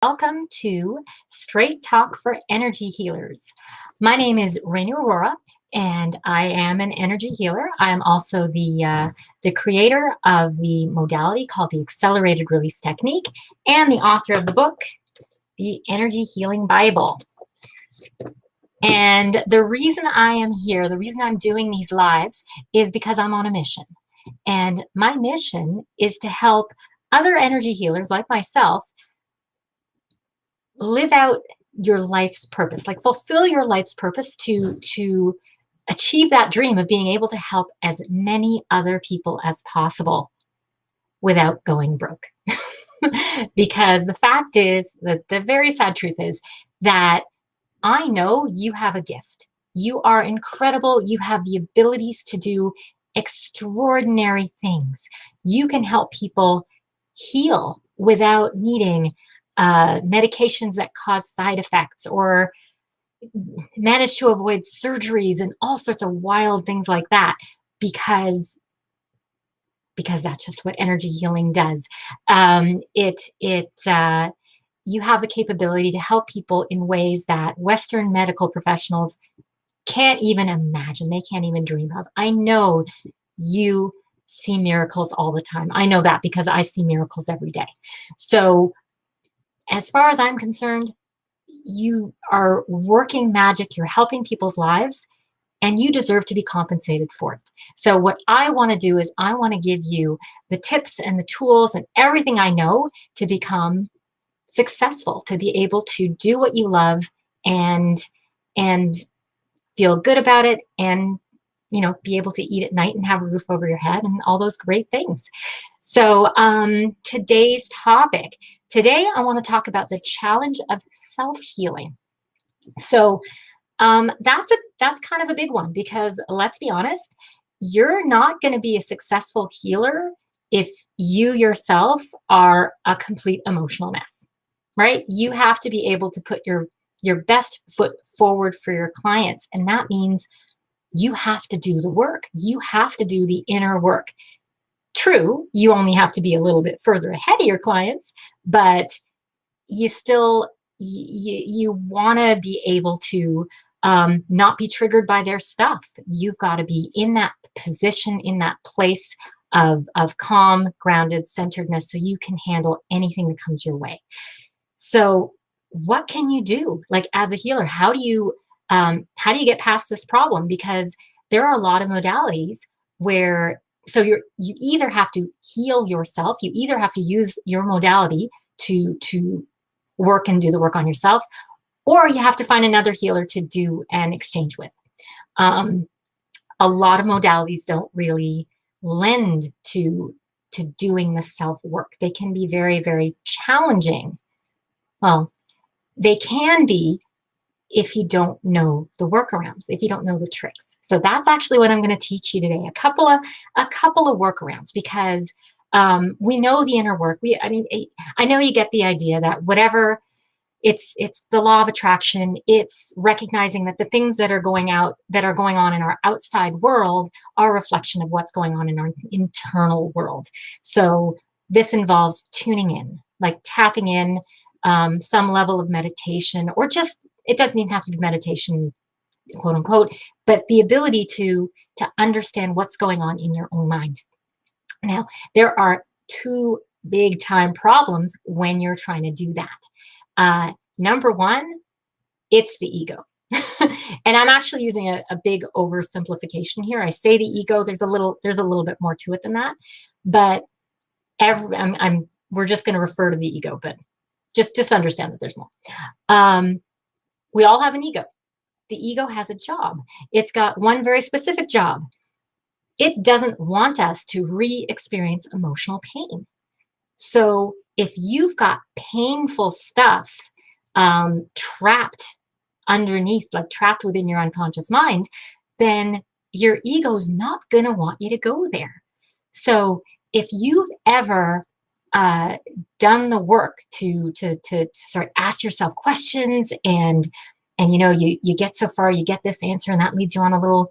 Welcome to Straight Talk for Energy Healers. My name is Rainu Aurora, and I am an energy healer. I am also the creator of the modality called the Accelerated Release Technique and the author of the book, The Energy Healing Bible. And the reason I am here, the reason I'm doing these lives is because I'm on a mission. And my mission is to help other energy healers like myself live out your life's purpose, like fulfill your life's purpose to achieve that dream of being able to help as many other people as possible without going broke. Because the fact is that the very sad truth is that I know you have a gift. You are incredible. You have the abilities to do extraordinary things. You can help people heal without needing medications that cause side effects, or manage to avoid surgeries and all sorts of wild things like that, because that's just what energy healing does. You have the capability to help people in ways that Western medical professionals can't even imagine. They can't even dream of. I know you see miracles all the time. I know that because I see miracles every day. So as far as I'm concerned, you are working magic, you're helping people's lives, and you deserve to be compensated for it. So what I want to do is I want to give you the tips and the tools and everything I know to become successful, to be able to do what you love and feel good about it, and be able to eat at night and have a roof over your head and all those great things. So today's topic. Today I want to talk about the challenge of self-healing. So that's kind of a big one, because let's be honest, you're not going to be a successful healer if you yourself are a complete emotional mess, right? You have to be able to put your best foot forward for your clients, and that means you have to do the work. You have to do the inner work. True, you only have to be a little bit further ahead of your clients, but you still, you want to be able to not be triggered by their stuff. You've got to be in that position, in that place of calm, grounded, centeredness, so you can handle anything that comes your way. So what can you do? Like, as a healer, how do you get past this problem? Because there are a lot of modalities where, so you either have to heal yourself, you either have to use your modality to work and do the work on yourself, or you have to find another healer to do an exchange with. A lot of modalities don't really lend to doing the self-work. They can be very, very challenging. Well, they can be if you don't know the workarounds, if you don't know the tricks. So that's actually what I'm going to teach you today. A couple of workarounds, because we know the inner work. I know you get the idea that whatever, it's the law of attraction. It's recognizing that the things that are going on in our outside world are a reflection of what's going on in our internal world. So this involves tuning in, like tapping in, some level of meditation, or just, it doesn't even have to be meditation, quote unquote, but the ability to understand what's going on in your own mind. Now, there are two big time problems when you're trying to do that. Number one, it's the ego. And I'm actually using a big oversimplification here. I say the ego, there's a little bit more to it than that, but we're just going to refer to the ego, but just understand that there's more. We all have an ego. The ego has a job. It's got one very specific job. It doesn't want us to re-experience emotional pain. So if you've got painful stuff trapped underneath, like trapped within your unconscious mind, then your ego's not going to want you to go there. So if you've ever done the work to sort of ask yourself questions, and you get so far, you get this answer, and that leads you on a little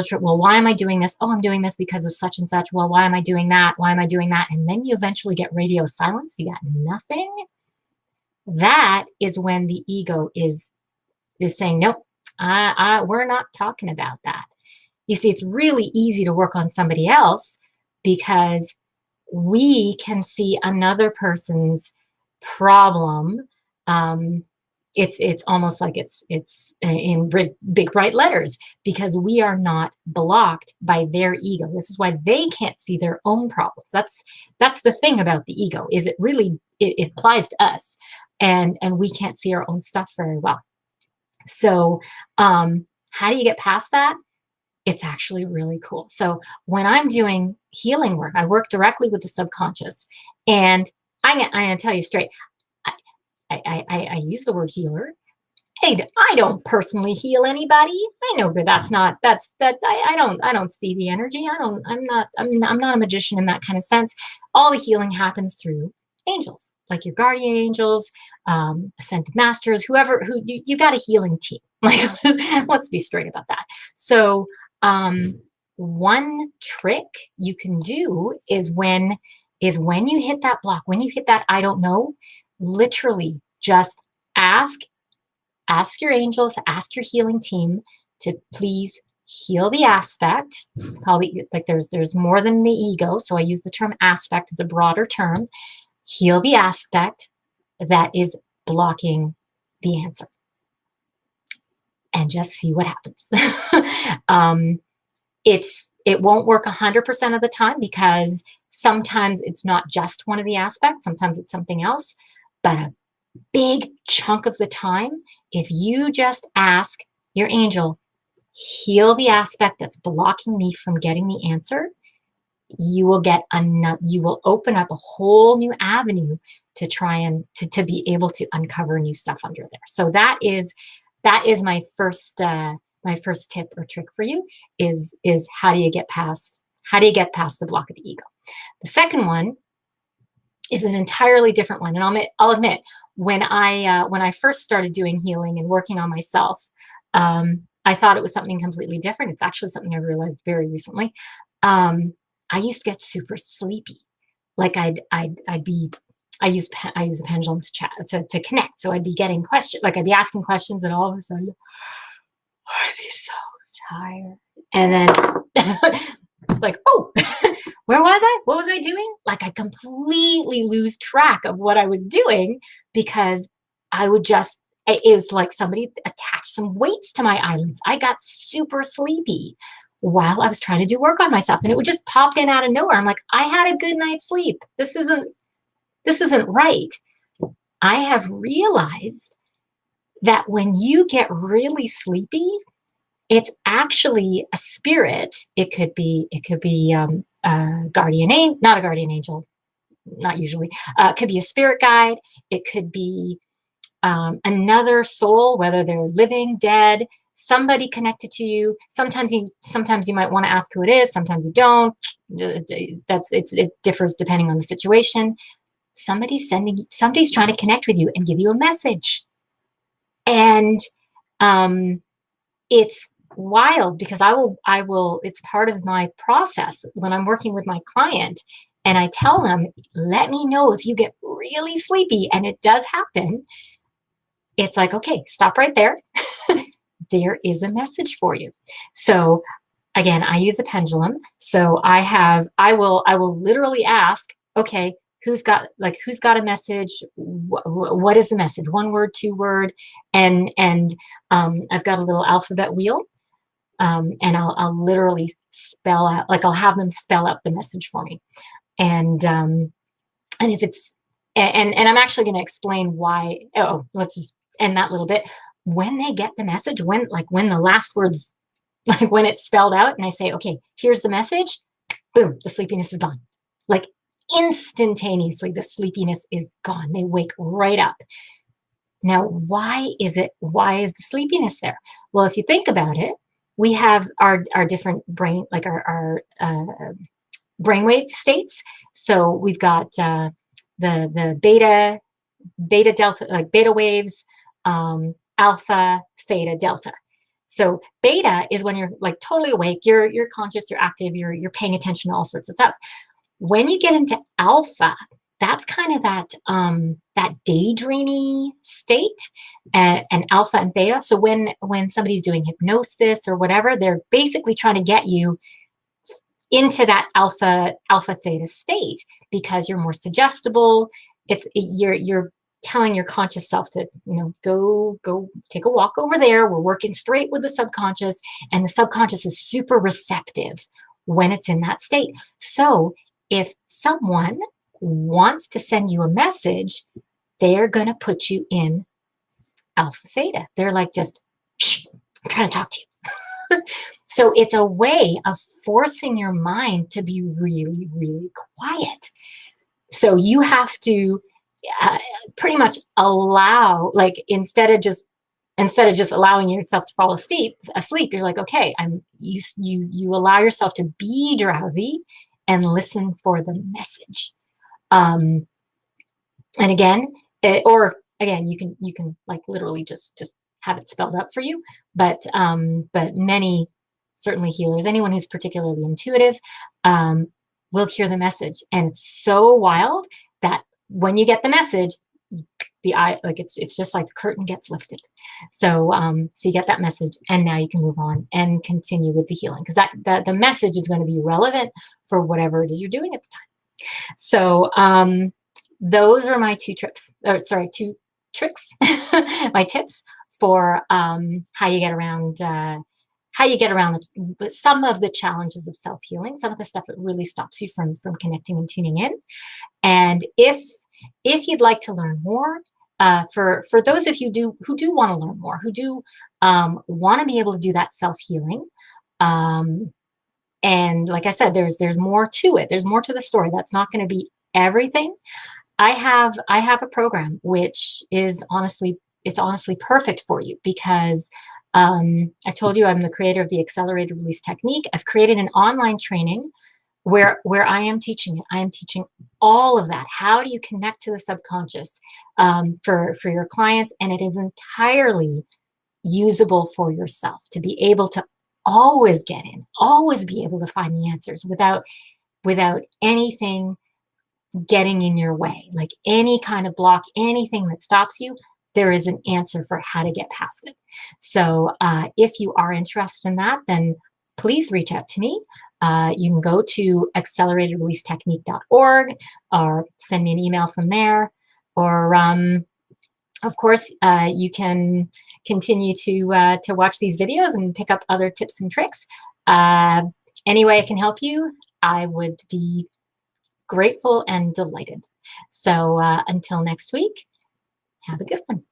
trip. Well, why am I doing this? Oh, I'm doing this because of such and such. Well, why am I doing that? Why am I doing that? And then you eventually get radio silence. You got nothing. That is when the ego is saying, nope, we're not talking about that. You see, it's really easy to work on somebody else because we can see another person's problem. Um, it's almost like it's in big bright letters because we are not blocked by their ego. This is why they can't see their own problems. That's the thing about the ego, is it really it applies to us, and we can't see our own stuff very well. So how do you get past that? It's actually really cool. So when I'm doing healing work, I work directly with the subconscious, and I'm gonna tell you straight. I, I use the word healer. Hey, I don't personally heal anybody. I know that that's not that's that I don't see the energy. I'm not a magician in that kind of sense. All the healing happens through angels, like your guardian angels, ascended masters, who you got a healing team. Like let's be straight about that. So one trick you can do is when you hit that block, when you hit that I don't know, literally just ask your angels, ask your healing team to please heal the aspect. Call it like there's more than the ego, so I use the term aspect as a broader term. Heal the aspect that is blocking the answer, and just see what happens. It won't work 100% of the time because sometimes it's not just one of the aspects, sometimes it's something else, but a big chunk of the time, if you just ask your angel, heal the aspect that's blocking me from getting the answer, you will get enough, you will open up a whole new avenue to try and to be able to uncover new stuff under there. So that is my first tip or trick for you is how do you get past the block of the ego. The second one is an entirely different one, and I'll admit when I first started doing healing and working on myself, I thought it was something completely different. It's actually something I've realized very recently. I used to get super sleepy. Like I use a pendulum to connect. So I'd be getting questions, like I'd be asking questions, and all of a sudden I'd be so tired. And then like, oh, where was I? What was I doing? Like I completely lose track of what I was doing because I would just, it was like somebody attached some weights to my eyelids. I got super sleepy while I was trying to do work on myself, and it would just pop in out of nowhere. I'm like, I had a good night's sleep. This isn't right. I have realized that when you get really sleepy, it's actually a spirit. It could be guardian angel, not a guardian angel, not usually. It could be a spirit guide. It could be another soul, whether they're living, dead, somebody connected to you. Sometimes you might want to ask who it is. Sometimes you don't. It differs depending on the situation. Somebody's trying to connect with you and give you a message, and it's wild because I will, it's part of my process when I'm working with my client, and I tell them, let me know if you get really sleepy, and it does happen. It's like, okay, stop right there. There is a message for you. So again, I use a pendulum. So I will literally ask, okay, who's got a message? What is the message? One word, two word, and I've got a little alphabet wheel, and I'll literally spell out, like I'll have them spell out the message for me, and if it's and I'm actually going to explain why. Oh, let's just end that little bit. When they get the message, when the last words, like when it's spelled out, and I say, okay, here's the message, boom, the sleepiness is gone. Like instantaneously, the sleepiness is gone. They wake right up. Now, why is the sleepiness there? Well, if you think about it, we have our different brain, like our brainwave states. So we've got the beta delta, like beta waves, alpha, theta, delta. So beta is when you're like totally awake, you're conscious, you're active, you're paying attention to all sorts of stuff. When you get into alpha, that's kind of that daydreamy state, and alpha and theta. So when somebody's doing hypnosis or whatever, they're basically trying to get you into that alpha theta state because you're more suggestible. You're telling your conscious self to, go take a walk over there. We're working straight with the subconscious, and the subconscious is super receptive when it's in that state. So if someone wants to send you a message, they're going to put you in alpha theta. They're like, just, shh, I'm trying to talk to you. So it's a way of forcing your mind to be really, really quiet. So you have to pretty much allow, like, instead of just allowing yourself to fall asleep, you're like, okay, you allow yourself to be drowsy and listen for the message. And again, you can like literally just have it spelled up for you. But many, certainly healers, anyone who's particularly intuitive, will hear the message, and it's so wild that when you get the message, it's just like the curtain gets lifted. So so you get that message, and now you can move on and continue with the healing, because that the message is going to be relevant for whatever it is you're doing at the time. So those are my two tricks, my tips for how you get around some of the challenges of self-healing, some of the stuff that really stops you from connecting and tuning in. And if you'd like to learn more, for those of you who do want to learn more, who do want to be able to do that self-healing, and like I said, there's more to it. There's more to the story. That's not going to be everything. I have a program which is honestly perfect for you, because I told you I'm the creator of the accelerated release technique. I've created an online training where I am teaching it. I am teaching all of that. How do you connect to the subconscious for your clients? And it is entirely usable for yourself to be able to always get in, always be able to find the answers without anything getting in your way, like any kind of block, anything that stops you. There is an answer for how to get past it. So if you are interested in that, then please reach out to me. You can go to acceleratedreleasetechnique.org or send me an email from there. Or, of course, you can continue to watch these videos and pick up other tips and tricks. Any way I can help you, I would be grateful and delighted. So until next week, have a good one.